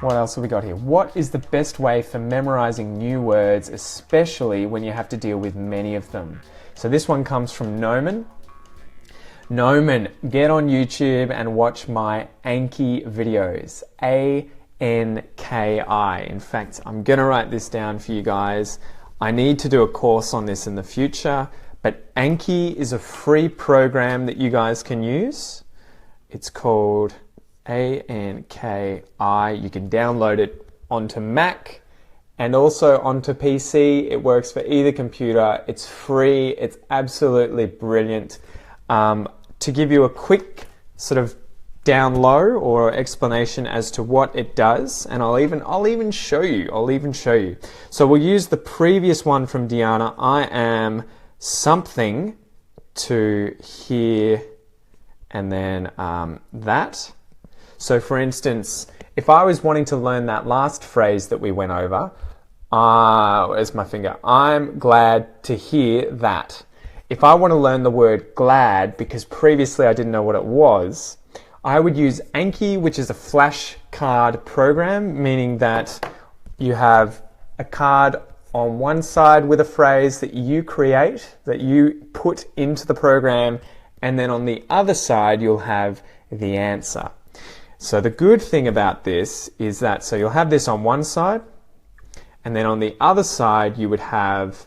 What else have we got here? What is the best way for memorizing new words, especially when you have to deal with many of them? So this one comes from Noman. Noman, get on YouTube and watch my Anki videos. A-N-K-I. In fact, I'm going to write this down for you guys. I need to do a course on this in the future, but Anki is a free program that you guys can use. It's called A-N-K-I. You can download it onto Mac and also onto PC. It works for either computer. It's free. It's absolutely brilliant. To give you a quick sort of down low or explanation as to what it does, and I'll even show you. So we'll use the previous one from Diana. I am something to hear, and then that. So for instance, if I was wanting to learn that last phrase that we went over, where's my finger? I'm glad to hear that. If I want to learn the word glad, because previously I didn't know what it was, I would use Anki, which is a flashcard program, meaning that you have a card on one side with a phrase that you create, that you put into the program, and then on the other side you'll have the answer. So the good thing about this is that, so you'll have this on one side, and then on the other side you would have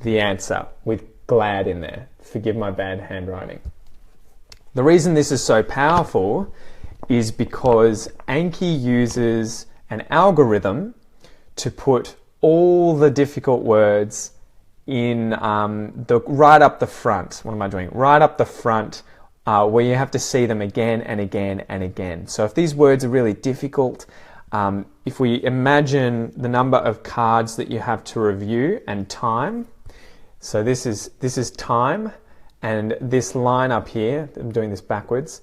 the answer with glad in there. Forgive my bad handwriting. The reason this is so powerful is because Anki uses an algorithm to put all the difficult words in right up the front. What am I doing? Right up the front, where you have to see them again and again and again. So if these words are really difficult, if we imagine the number of cards that you have to review and time, so this is time, and this line up here, I'm doing this backwards,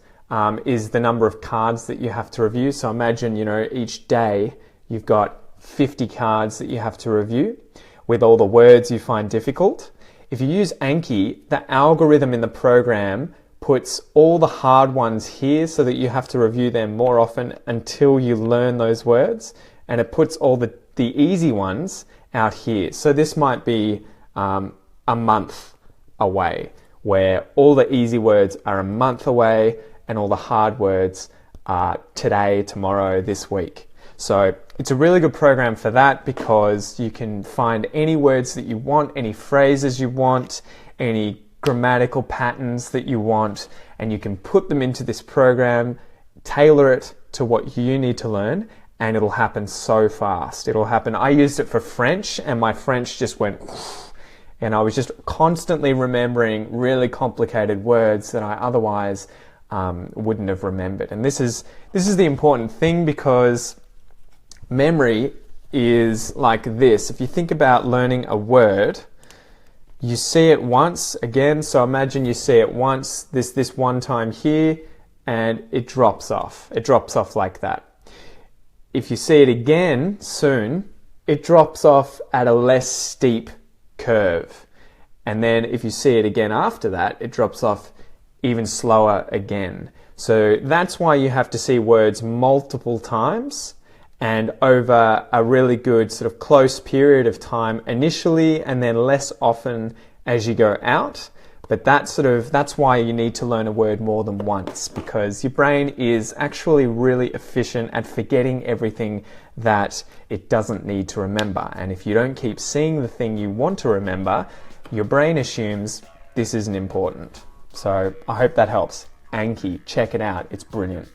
is the number of cards that you have to review. So imagine, each day you've got 50 cards that you have to review with all the words you find difficult. If you use Anki, the algorithm in the program puts all the hard ones here so that you have to review them more often until you learn those words, and it puts all the easy ones out here. So this might be a month away, where all the easy words are a month away and all the hard words are today, tomorrow, this week. So it's a really good program for that, because you can find any words that you want, any phrases you want, any grammatical patterns that you want, and you can put them into this program, tailor it to what you need to learn, and it'll happen so fast. It'll happen. I used it for French, and my French just went, and I was just constantly remembering really complicated words that I otherwise wouldn't have remembered. And this is the important thing, because memory is like this. If you think about learning a word, you see it once again. So imagine you see it once, this one time here, and it drops off. It drops off like that. If you see it again soon, it drops off at a less steep curve. And then if you see it again after that, it drops off even slower again. So that's why you have to see words multiple times and over a really good sort of close period of time initially, and then less often as you go out. But that's why you need to learn a word more than once, because your brain is actually really efficient at forgetting everything that it doesn't need to remember. And if you don't keep seeing the thing you want to remember, your brain assumes this isn't important. So I hope that helps. Anki, check it out. It's brilliant.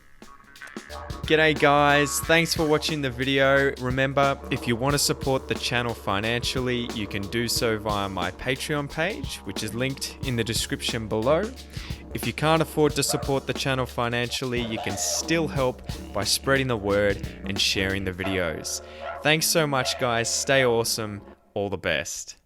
G'day guys, thanks for watching the video. Remember, if you want to support the channel financially, you can do so via my Patreon page, which is linked in the description below. If you can't afford to support the channel financially, you can still help by spreading the word and sharing the videos. Thanks so much guys, stay awesome, all the best.